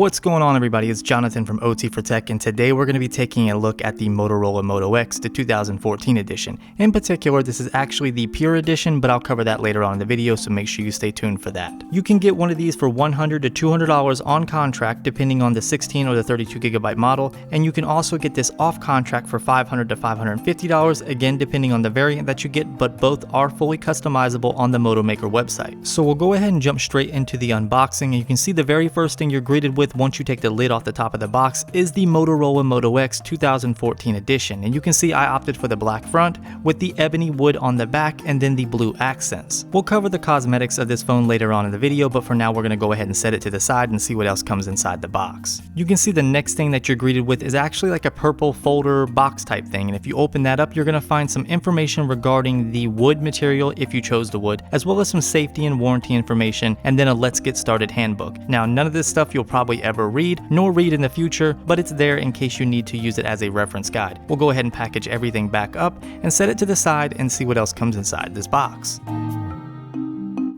What's going on, everybody? It's Jonathan from OT for Tech, and today we're going to be taking a look at the Motorola Moto X, the 2014 edition. In particular, this is actually the Pure edition, but I'll cover that later on in the video, so make sure you stay tuned for that. You can get one of these for $100 to $200 on contract, depending on the 16 or the 32GB model, and you can also get this off contract for $500 to $550, again depending on the variant that you get, but both are fully customizable on the Moto Maker website. So we'll go ahead and jump straight into the unboxing, and you can see the very first thing you're greeted with once you take the lid off the top of the box is the Motorola Moto X 2014 edition, and you can see I opted for the black front with the ebony wood on the back and then the blue accents. We'll cover the cosmetics of this phone later on in the video, but for now we're going to go ahead and set it to the side and see what else comes inside the box. You can see the next thing that you're greeted with is actually like a purple folder box type thing, and if you open that up you're going to find some information regarding the wood material if you chose the wood, as well as some safety and warranty information, and then a let's get started handbook. Now none of this stuff you'll probably ever read, nor read in the future, but it's there in case you need to use it as a reference guide. We'll go ahead and package everything back up and set it to the side and see what else comes inside this box.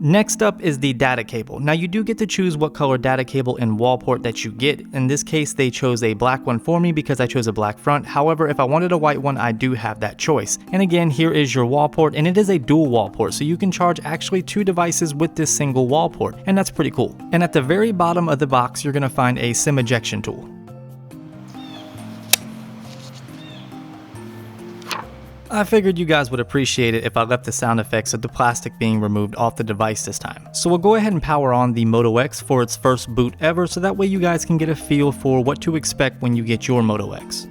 Next up is the data cable. Now you do get to choose what color data cable and wall port that you get. In this case they chose a black one for me because I chose a black front. However, if I wanted a white one I do have that choice. And again, here is your wall port, and it is a dual wall port, so you can charge actually two devices with this single wall port, and that's pretty cool. And at the very bottom of the box you're going to find a SIM ejection tool. I figured you guys would appreciate it if I left the sound effects of the plastic being removed off the device this time. So we'll go ahead and power on the Moto X for its first boot ever, so that way you guys can get a feel for what to expect when you get your Moto X.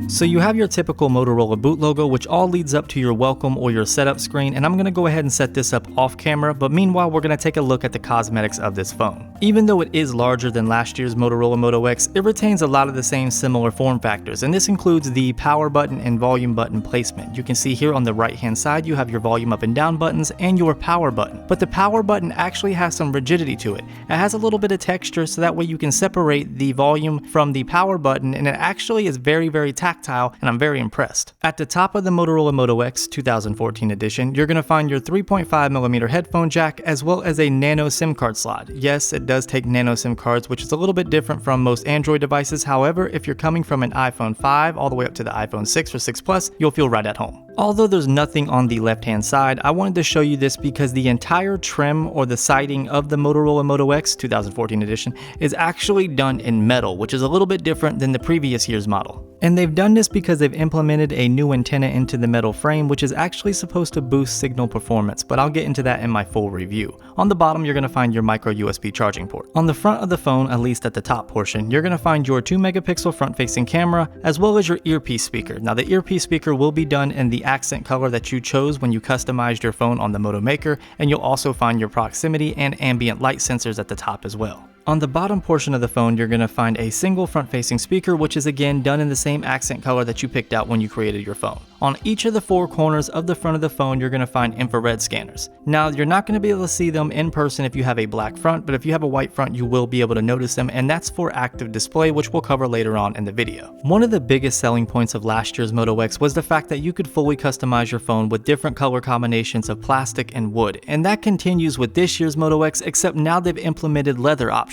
So you have your typical Motorola boot logo, which all leads up to your welcome or your setup screen, and I'm going to go ahead and set this up off camera, but meanwhile we're going to take a look at the cosmetics of this phone. Even though it is larger than last year's Motorola Moto X, it retains a lot of the same similar form factors, and this includes the power button and volume button placement. You can see here on the right hand side you have your volume up and down buttons and your power button, but the power button actually has some rigidity to it. It has a little bit of texture, so that way you can separate the volume from the power button, and it actually is very tactile, and I'm very impressed. At the top of the Motorola Moto X 2014 edition, you're going to find your 3.5mm headphone jack, as well as a nano SIM card slot. Yes, it does take nano SIM cards, which is a little bit different from most Android devices. However, if you're coming from an iPhone 5 all the way up to the iPhone 6 or 6 Plus, you'll feel right at home. Although there's nothing on the left hand side, I wanted to show you this because the entire trim or the siding of the Motorola Moto X 2014 edition is actually done in metal, which is a little bit different than the previous year's model. And they've done this because they've implemented a new antenna into the metal frame, which is actually supposed to boost signal performance, but I'll get into that in my full review. On the bottom you're going to find your micro USB charging port. On the front of the phone, at least at the top portion, you're going to find your 2-megapixel front-facing camera, as well as your earpiece speaker. Now the earpiece speaker will be done in the accent color that you chose when you customized your phone on the Moto Maker, and you'll also find your proximity and ambient light sensors at the top as well. On the bottom portion of the phone, you're going to find a single front-facing speaker, which is again done in the same accent color that you picked out when you created your phone. On each of the four corners of the front of the phone, you're going to find infrared scanners. Now, you're not going to be able to see them in person if you have a black front, but if you have a white front, you will be able to notice them, and that's for active display, which we'll cover later on in the video. One of the biggest selling points of last year's Moto X was the fact that you could fully customize your phone with different color combinations of plastic and wood, and that continues with this year's Moto X, except now they've implemented leather options.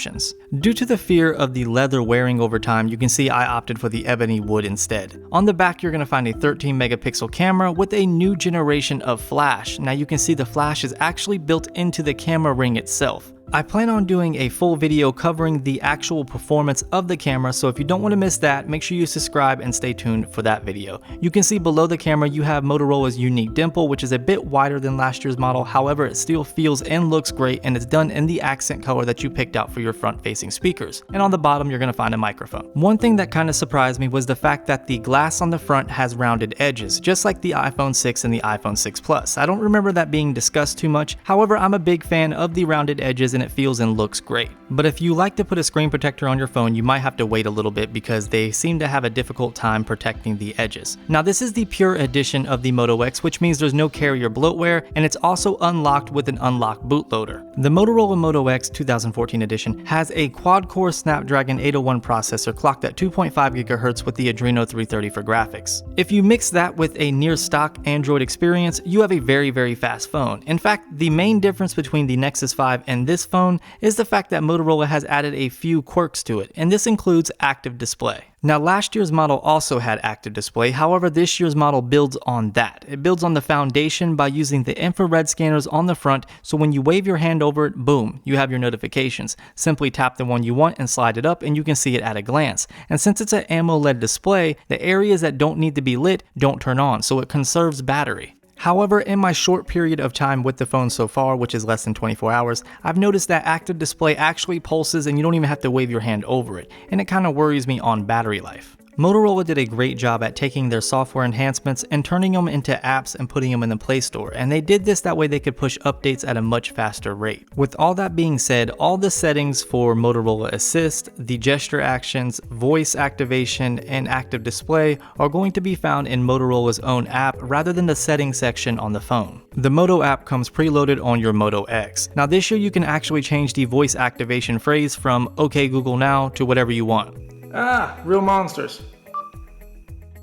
Due to the fear of the leather wearing over time, you can see I opted for the ebony wood instead. On the back, you're going to find a 13-megapixel camera with a new generation of flash. Now you can see the flash is actually built into the camera ring itself. I plan on doing a full video covering the actual performance of the camera, so if you don't want to miss that, make sure you subscribe and stay tuned for that video. You can see below the camera you have Motorola's unique dimple, which is a bit wider than last year's model. However, it still feels and looks great, and it's done in the accent color that you picked out for your front-facing speakers. And on the bottom you're going to find a microphone. One thing that kind of surprised me was the fact that the glass on the front has rounded edges, just like the iPhone 6 and the iPhone 6 Plus. I don't remember that being discussed too much. However, I'm a big fan of the rounded edges, and it feels and looks great. But if you like to put a screen protector on your phone, you might have to wait a little bit because they seem to have a difficult time protecting the edges. Now this is the pure edition of the Moto X, which means there's no carrier bloatware, and it's also unlocked with an unlocked bootloader. The Motorola Moto X 2014 edition has a quad-core Snapdragon 801 processor clocked at 2.5 GHz with the Adreno 330 for graphics. If you mix that with a near-stock Android experience, you have a very fast phone. In fact, the main difference between the Nexus 5 and this phone is the fact that Motorola has added a few quirks to it, and this includes active display. Now last year's model also had active display, however this year's model builds on that. It builds on the foundation by using the infrared scanners on the front, so when you wave your hand over it, boom, you have your notifications. Simply tap the one you want and slide it up and you can see it at a glance. And since it's an AMOLED display, the areas that don't need to be lit don't turn on, so it conserves battery. However, in my short period of time with the phone so far, which is less than 24 hours, I've noticed that active display actually pulses and you don't even have to wave your hand over it, and it kind of worries me on battery life. Motorola did a great job at taking their software enhancements and turning them into apps and putting them in the Play Store, and they did this that way they could push updates at a much faster rate. With all that being said, all the settings for Motorola Assist, the gesture actions, voice activation, and active display are going to be found in Motorola's own app rather than the settings section on the phone. The Moto app comes preloaded on your Moto X. Now this year you can actually change the voice activation phrase from "OK Google now" to whatever you want. Ah, real monsters.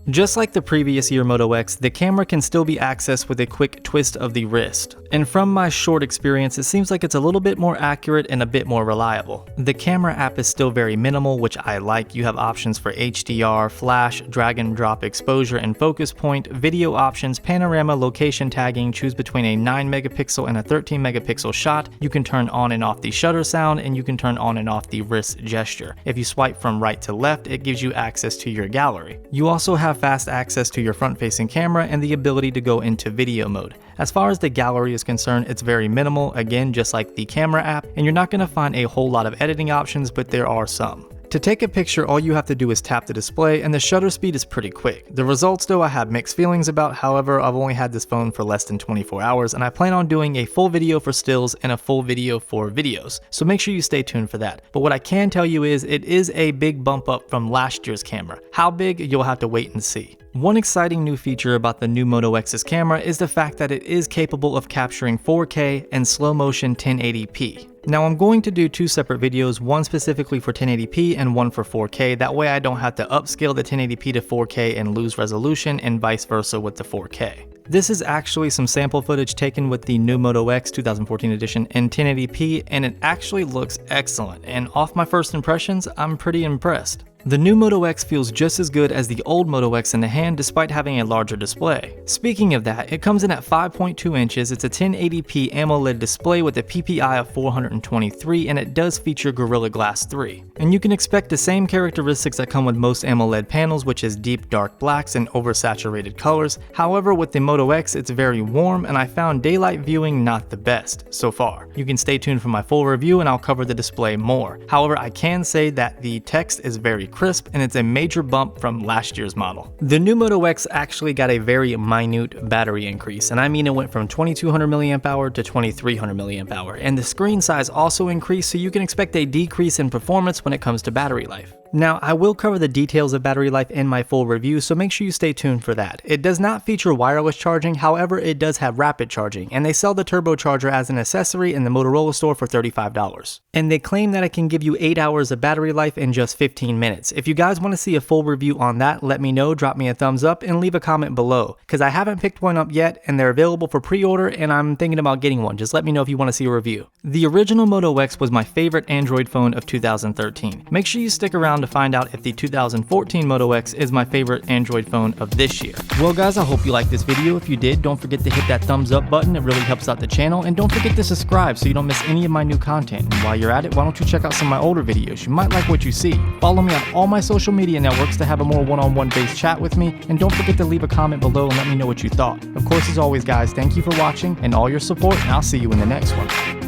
Just like the previous year Moto X, the camera can still be accessed with a quick twist of the wrist. And from my short experience, it seems like it's a little bit more accurate and a bit more reliable. The camera app is still very minimal, which I like. You have options for HDR, flash, drag and drop exposure and focus point, video options, panorama, location tagging, choose between a 9 megapixel and a 13 megapixel shot. You can turn on and off the shutter sound, and you can turn on and off the wrist gesture. If you swipe from right to left, it gives you access to your gallery. You also have fast access to your front-facing camera and the ability to go into video mode. As far as the gallery is concerned, it's very minimal, again just like the camera app, and you're not going to find a whole lot of editing options, but there are some. To take a picture, all you have to do is tap the display, and the shutter speed is pretty quick. The results though I have mixed feelings about, however I've only had this phone for less than 24 hours and I plan on doing a full video for stills and a full video for videos, so make sure you stay tuned for that. But what I can tell you is it is a big bump up from last year's camera. How big, you'll have to wait and see. One exciting new feature about the new Moto X's camera is the fact that it is capable of capturing 4K and slow motion 1080p. Now I'm going to do two separate videos, one specifically for 1080p and one for 4K, that way I don't have to upscale the 1080p to 4K and lose resolution, and vice versa with the 4K. This is actually some sample footage taken with the new Moto X 2014 edition in 1080p, and it actually looks excellent, and off my first impressions, I'm pretty impressed. The new Moto X feels just as good as the old Moto X in the hand despite having a larger display. Speaking of that, it comes in at 5.2 inches, it's a 1080p AMOLED display with a PPI of 423, and it does feature Gorilla Glass 3. And you can expect the same characteristics that come with most AMOLED panels, which is deep dark blacks and oversaturated colors. However, with the Moto X, it's very warm, and I found daylight viewing not the best so far. You can stay tuned for my full review and I'll cover the display more. However, I can say that the text is very crisp and it's a major bump from last year's model. The new Moto X actually got a very minute battery increase, and I mean it went from 2200 mAh to 2300 mAh, and the screen size also increased, so you can expect a decrease in performance when it comes to battery life. Now, I will cover the details of battery life in my full review, so make sure you stay tuned for that. It does not feature wireless charging, however it does have rapid charging, and they sell the turbocharger as an accessory in the Motorola store for $35. And they claim that it can give you 8 hours of battery life in just 15 minutes. If you guys want to see a full review on that, let me know, drop me a thumbs up, and leave a comment below, because I haven't picked one up yet, and they're available for pre-order, and I'm thinking about getting one. Just let me know if you want to see a review. The original Moto X was my favorite Android phone of 2013. Make sure you stick around to find out if the 2014 Moto X is my favorite Android phone of this year. Well guys, I hope you liked this video. If you did, don't forget to hit that thumbs up button. It really helps out the channel, and don't forget to subscribe so you don't miss any of my new content. And while you're at it, why don't you check out some of my older videos? You might like what you see. Follow me on all my social media networks to have a more one-on-one based chat with me, and don't forget to leave a comment below and let me know what you thought. Of course, as always guys, thank you for watching and all your support, and I'll see you in the next one.